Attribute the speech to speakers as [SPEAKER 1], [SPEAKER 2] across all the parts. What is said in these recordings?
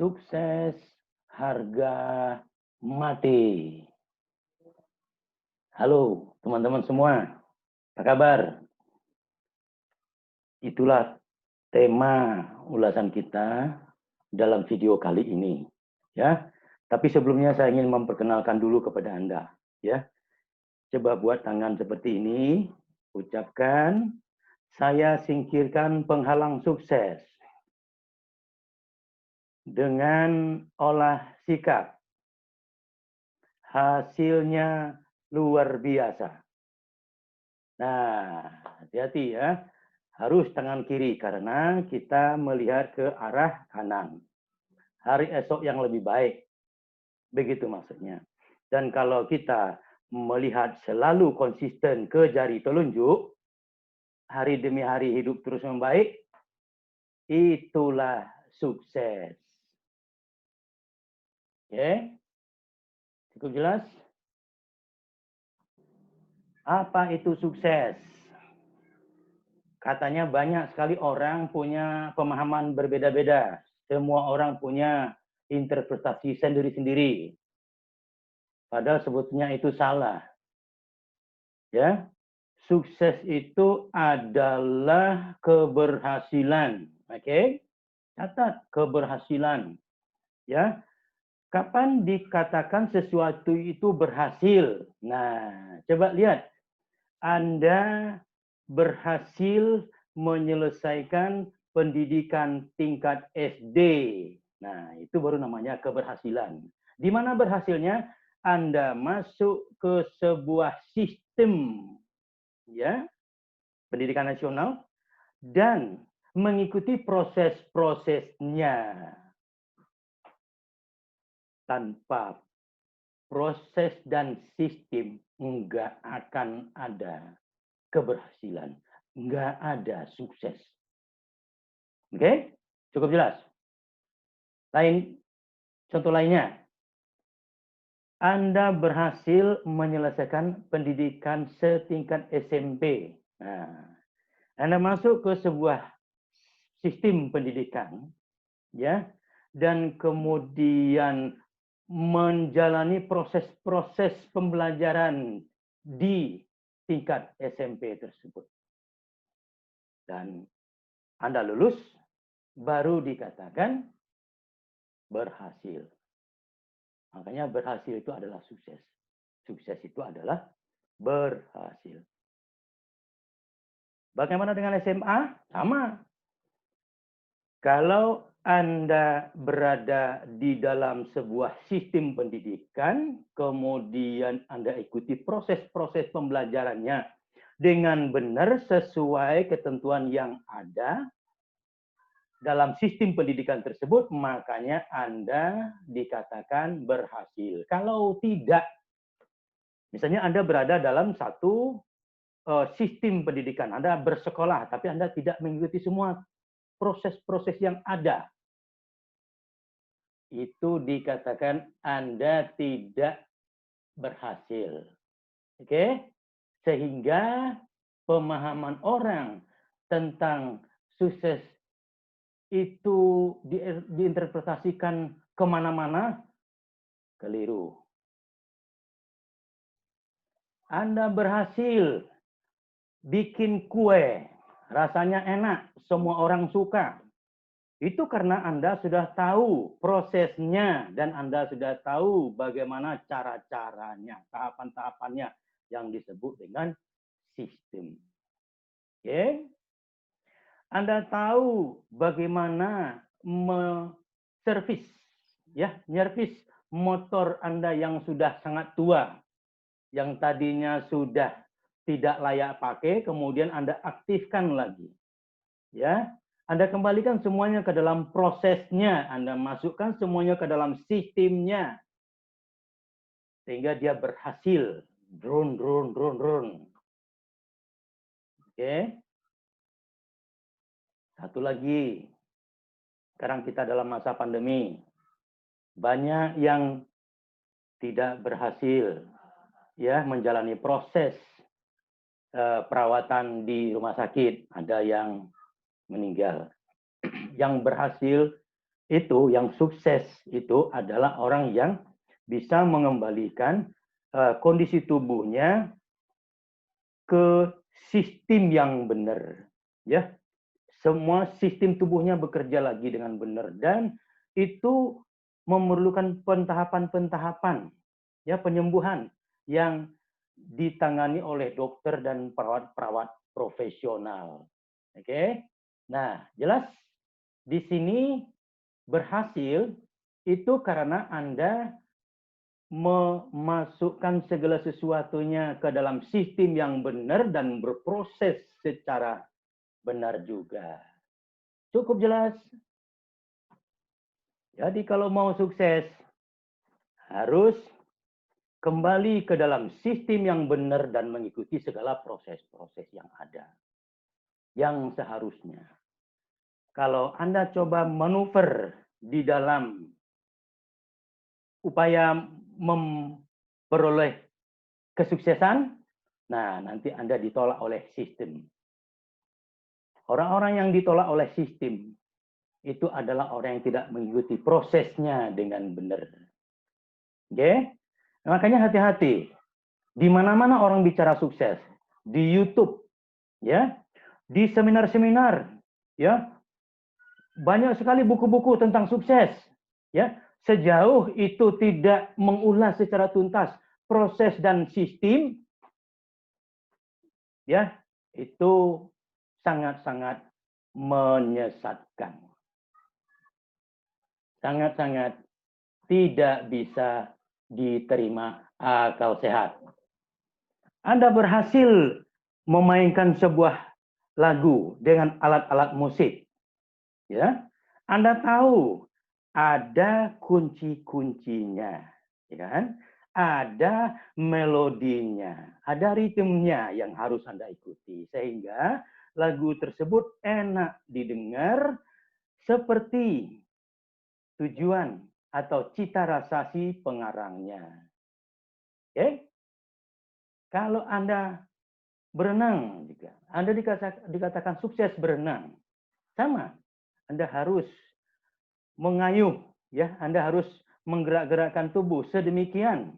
[SPEAKER 1] Sukses harga mati. Halo teman-teman semua, apa kabar? Itulah tema ulasan kita dalam video kali ini, ya. Tapi sebelumnya saya ingin memperkenalkan dulu kepada Anda, ya. Coba buat tangan seperti ini, ucapkan, saya singkirkan penghalang sukses dengan olah sikap. Hasilnya luar biasa. Nah, hati-hati ya. Harus tangan kiri karena kita melihat ke arah kanan. Hari esok yang lebih baik. Begitu maksudnya. Dan kalau kita melihat selalu konsisten ke jari telunjuk, hari demi hari hidup terus membaik, itulah sukses. Oke? Cukup jelas? Apa itu sukses? Katanya banyak sekali orang punya pemahaman berbeda-beda. Semua orang punya interpretasi sendiri-sendiri. Padahal sebetulnya itu salah. Ya, sukses itu adalah keberhasilan. Oke? Catat keberhasilan. Ya. Kapan dikatakan sesuatu itu berhasil? Nah, coba lihat. Anda berhasil menyelesaikan pendidikan tingkat SD. Nah, itu baru namanya keberhasilan. Di mana berhasilnya? Anda masuk ke sebuah sistem ya, pendidikan nasional dan mengikuti proses-prosesnya. Tanpa proses dan sistem enggak akan ada keberhasilan, enggak ada sukses. Oke? Cukup jelas? Contoh lainnya. Anda berhasil menyelesaikan pendidikan setingkat SMP. Nah, Anda masuk ke sebuah sistem pendidikan ya, dan kemudian menjalani proses-proses pembelajaran di tingkat SMP tersebut. Dan Anda lulus, baru dikatakan berhasil. Makanya berhasil itu adalah sukses. Sukses itu adalah berhasil. Bagaimana dengan SMA? Sama. Kalau Anda berada di dalam sebuah sistem pendidikan, kemudian Anda ikuti proses-proses pembelajarannya dengan benar sesuai ketentuan yang ada dalam sistem pendidikan tersebut, makanya Anda dikatakan berhasil. Kalau tidak, misalnya Anda berada dalam satu sistem pendidikan, Anda bersekolah, tapi Anda tidak mengikuti semua proses-proses yang ada, itu dikatakan Anda tidak berhasil. Oke? Sehingga pemahaman orang tentang sukses itu diinterpretasikan kemana-mana, keliru. Anda berhasil bikin kue, rasanya enak, semua orang suka. Itu karena Anda sudah tahu prosesnya dan Anda sudah tahu bagaimana cara-caranya, tahapan-tahapannya yang disebut dengan sistem. Oke? Anda tahu bagaimana servis motor Anda yang sudah sangat tua, yang tadinya sudah tidak layak pakai, kemudian Anda aktifkan lagi. Ya, Anda kembalikan semuanya ke dalam prosesnya, Anda masukkan semuanya ke dalam sistemnya, sehingga dia berhasil. Drone. Oke. Satu lagi, sekarang kita dalam masa pandemi, banyak yang tidak berhasil ya menjalani proses perawatan di rumah sakit, ada yang meninggal. Yang berhasil itu yang sukses itu adalah orang yang bisa mengembalikan kondisi tubuhnya ke sistem yang benar, ya. Semua sistem tubuhnya bekerja lagi dengan benar dan itu memerlukan pentahapan-pentahapan, ya, penyembuhan yang ditangani oleh dokter dan perawat-perawat profesional. Oke. Nah, jelas di sini berhasil itu karena Anda memasukkan segala sesuatunya ke dalam sistem yang benar dan berproses secara benar juga. Cukup jelas? Jadi kalau mau sukses, harus kembali ke dalam sistem yang benar dan mengikuti segala proses-proses yang ada. Yang seharusnya. Kalau Anda coba manuver di dalam upaya memperoleh kesuksesan, nah nanti Anda ditolak oleh sistem. Orang-orang yang ditolak oleh sistem itu adalah orang yang tidak mengikuti prosesnya dengan benar. Oke? Makanya hati-hati. Di mana-mana orang bicara sukses, di YouTube, ya, di seminar-seminar, ya, banyak sekali buku-buku tentang sukses, ya. Sejauh itu tidak mengulas secara tuntas proses dan sistem, ya, itu sangat-sangat menyesatkan. Sangat-sangat tidak bisa diterima akal sehat. Anda berhasil memainkan sebuah lagu dengan alat-alat musik, ya. Anda tahu ada kunci-kuncinya, ya kan? Ada melodinya, ada ritmenya yang harus Anda ikuti sehingga lagu tersebut enak didengar seperti tujuan atau cita rasa si pengarangnya. Oke? Kalau Anda berenang juga, Anda dikatakan sukses berenang. Sama, Anda harus mengayuh, ya, Anda harus menggerak-gerakkan tubuh sedemikian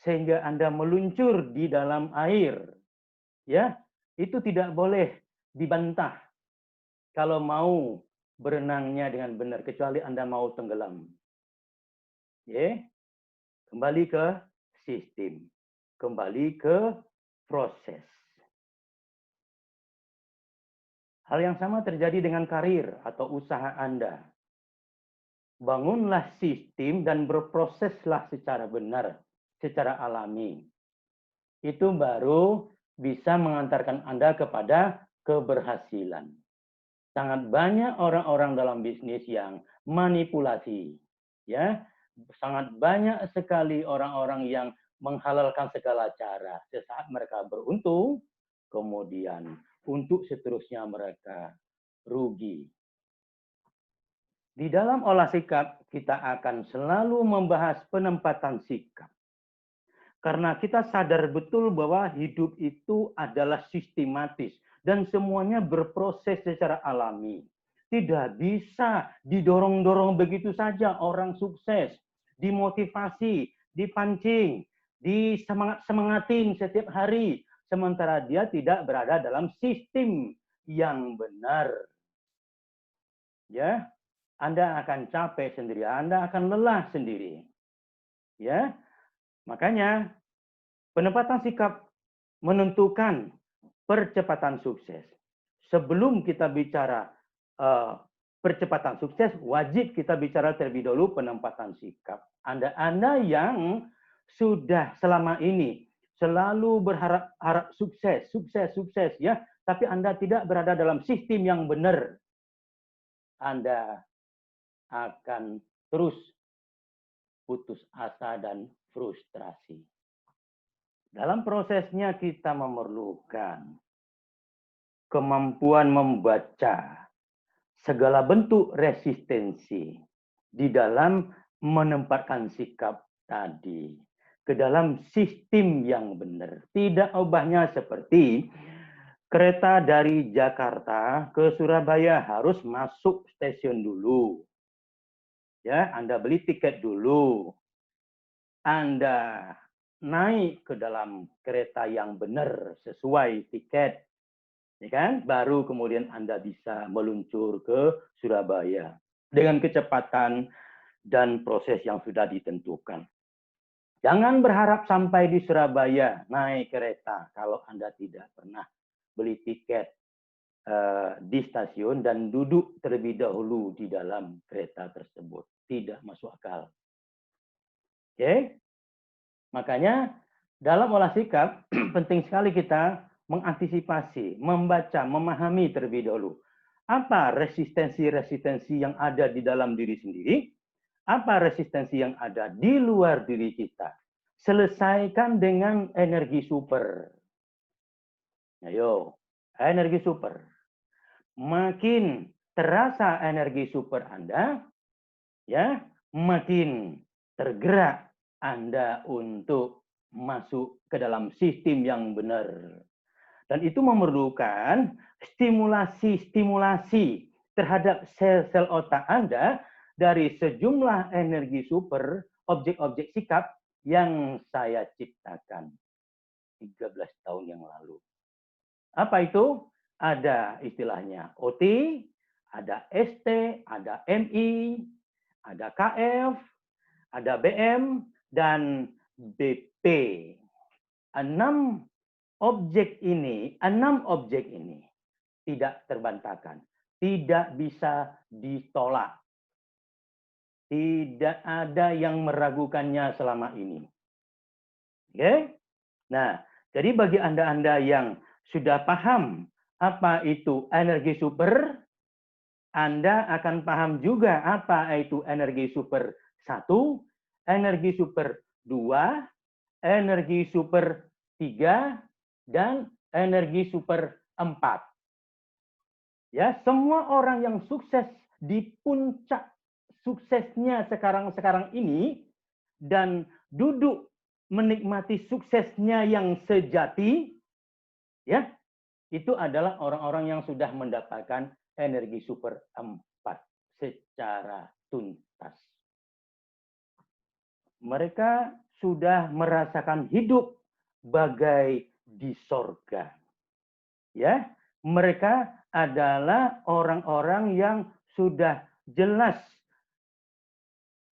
[SPEAKER 1] sehingga Anda meluncur di dalam air. Ya, itu tidak boleh dibantah kalau mau berenangnya dengan benar kecuali Anda mau tenggelam. Ya. Kembali ke sistem, kembali ke proses. Hal yang sama terjadi dengan karir atau usaha Anda. Bangunlah sistem dan berproseslah secara benar, secara alami. Itu baru bisa mengantarkan Anda kepada keberhasilan. Sangat banyak orang-orang dalam bisnis yang manipulasi, ya. Sangat banyak sekali orang-orang yang menghalalkan segala cara. Sesaat mereka beruntung, kemudian untuk seterusnya mereka rugi. Di dalam olah sikap, kita akan selalu membahas penempatan sikap. Karena kita sadar betul bahwa hidup itu adalah sistematis dan semuanya berproses secara alami. Tidak bisa didorong-dorong begitu saja orang sukses, dimotivasi, dipancing, disemangatin setiap hari, sementara dia tidak berada dalam sistem yang benar. Ya, Anda akan capek sendiri, Anda akan lelah sendiri. Ya, makanya penempatan sikap menentukan percepatan sukses. Sebelum kita bicara percepatan sukses, wajib kita bicara terlebih dahulu penempatan sikap. Anda yang sudah selama ini selalu berharap sukses, ya, tapi Anda tidak berada dalam sistem yang benar, Anda akan terus putus asa dan frustrasi. Dalam prosesnya kita memerlukan kemampuan membaca segala bentuk resistensi di dalam menempatkan sikap tadi ke dalam sistem yang benar. Tidak ubahnya seperti kereta dari Jakarta ke Surabaya harus masuk stasiun dulu. Ya, Anda beli tiket dulu. Anda naik ke dalam kereta yang benar sesuai tiket, ya kan? Baru kemudian Anda bisa meluncur ke Surabaya dengan kecepatan dan proses yang sudah ditentukan. Jangan berharap sampai di Surabaya naik kereta kalau Anda tidak pernah beli tiket di stasiun dan duduk terlebih dahulu di dalam kereta tersebut. Tidak masuk akal. Oke? Makanya dalam olah sikap penting sekali kita mengantisipasi, membaca, memahami terlebih dahulu. Apa resistensi-resistensi yang ada di dalam diri sendiri? Apa resistensi yang ada di luar diri kita? Selesaikan dengan energi super. Ayo, energi super. Makin terasa energi super Anda, ya, makin tergerak Anda untuk masuk ke dalam sistem yang benar. Dan itu memerlukan stimulasi-stimulasi terhadap sel-sel otak Anda dari sejumlah energi super, objek-objek sikap yang saya ciptakan 13 tahun yang lalu. Apa itu? Ada istilahnya OT, ada ST, ada MI, ada KF, ada BM, dan BP. 6 objek ini tidak terbantahkan, tidak bisa ditolak. Tidak ada yang meragukannya selama ini. Oke? Nah, jadi bagi Anda-Anda yang sudah paham apa itu energi super, Anda akan paham juga apa itu energi super 1, energi super 2, energi super 3, dan energi super 4. Ya, semua orang yang sukses di puncak suksesnya sekarang ini dan duduk menikmati suksesnya yang sejati, ya, itu adalah orang-orang yang sudah mendapatkan energi super 4 secara tuntas. Mereka sudah merasakan hidup bagai di sorga. Ya, mereka adalah orang-orang yang sudah jelas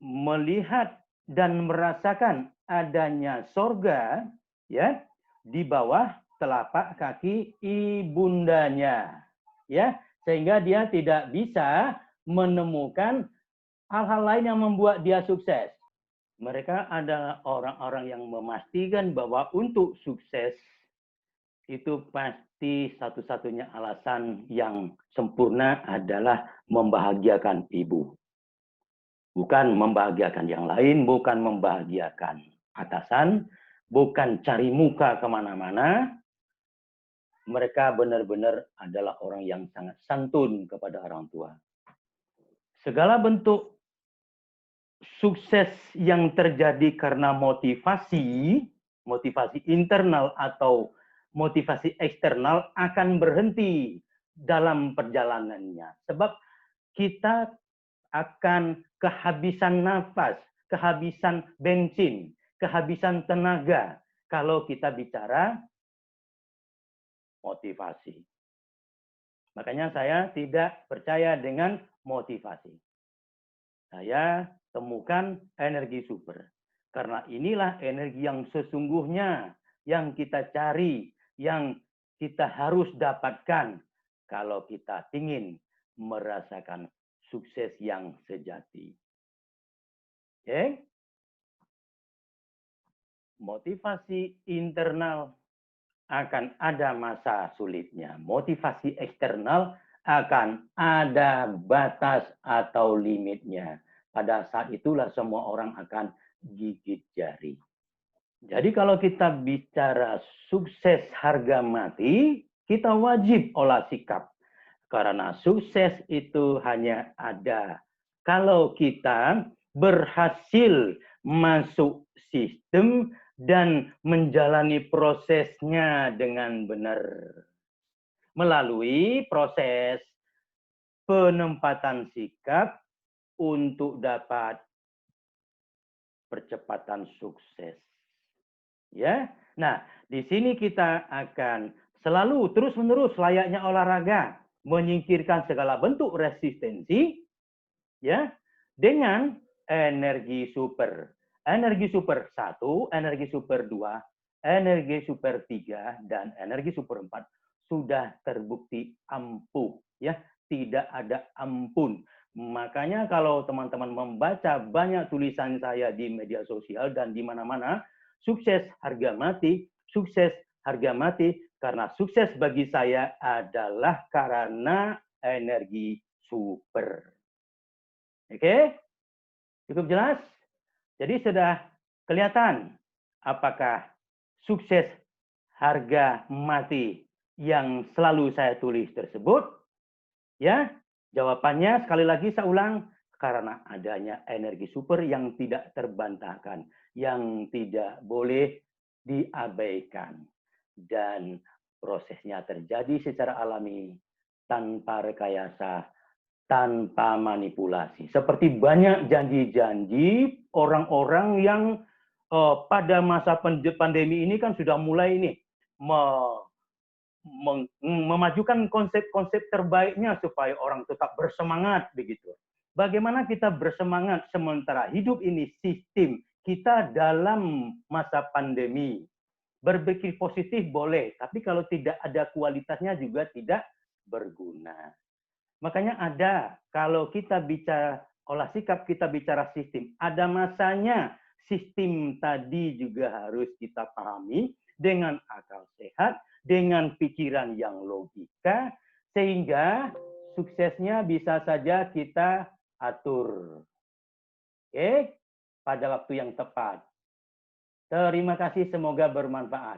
[SPEAKER 1] melihat dan merasakan adanya sorga, ya, di bawah telapak kaki ibundanya, ya, sehingga dia tidak bisa menemukan hal-hal lain yang membuat dia sukses. Mereka adalah orang-orang yang memastikan bahwa untuk sukses itu pasti satu-satunya alasan yang sempurna adalah membahagiakan ibu. Bukan membahagiakan yang lain, bukan membahagiakan atasan, bukan cari muka kemana-mana. Mereka benar-benar adalah orang yang sangat santun kepada orang tua. Segala bentuk sukses yang terjadi karena motivasi internal atau motivasi eksternal akan berhenti dalam perjalanannya. Sebab kita akan kehabisan nafas, kehabisan bensin, kehabisan tenaga kalau kita bicara motivasi. Makanya saya tidak percaya dengan motivasi. Saya temukan energi super. Karena inilah energi yang sesungguhnya yang kita cari, yang kita harus dapatkan kalau kita ingin merasakan sukses yang sejati. Oke? Motivasi internal akan ada masa sulitnya. Motivasi eksternal akan ada batas atau limitnya. Pada saat itulah semua orang akan gigit jari. Jadi kalau kita bicara sukses harga mati, kita wajib olah sikap. Karena sukses itu hanya ada kalau kita berhasil masuk sistem dan menjalani prosesnya dengan benar. Melalui proses penempatan sikap untuk dapat percepatan sukses. Ya. Nah, di sini kita akan selalu terus-menerus layaknya olahraga menyingkirkan segala bentuk resistensi ya dengan energi super. Energi super 1, energi super 2, energi super 3 dan energi super 4 sudah terbukti ampuh ya, tidak ada ampun. Makanya kalau teman-teman membaca banyak tulisan saya di media sosial dan di mana-mana, sukses harga mati, sukses harga mati, karena sukses bagi saya adalah karena energi super. Oke, cukup jelas? Jadi sudah kelihatan apakah sukses harga mati yang selalu saya tulis tersebut? Ya, jawabannya sekali lagi saya ulang, karena adanya energi super yang tidak terbantahkan, yang tidak boleh diabaikan. Dan prosesnya terjadi secara alami, tanpa rekayasa, tanpa manipulasi. Seperti banyak janji-janji orang-orang yang pada masa pandemi ini kan sudah mulai ini memajukan konsep-konsep terbaiknya supaya orang tetap bersemangat begitu. Bagaimana kita bersemangat sementara hidup ini sistem kita dalam masa pandemi. Berpikir positif boleh, tapi kalau tidak ada kualitasnya juga tidak berguna. Makanya ada, kalau kita bicara olah sikap, kita bicara sistem. Ada masanya sistem tadi juga harus kita pahami dengan akal sehat, dengan pikiran yang logika, sehingga suksesnya bisa saja kita atur. Oke, pada waktu yang tepat. Terima kasih, semoga bermanfaat.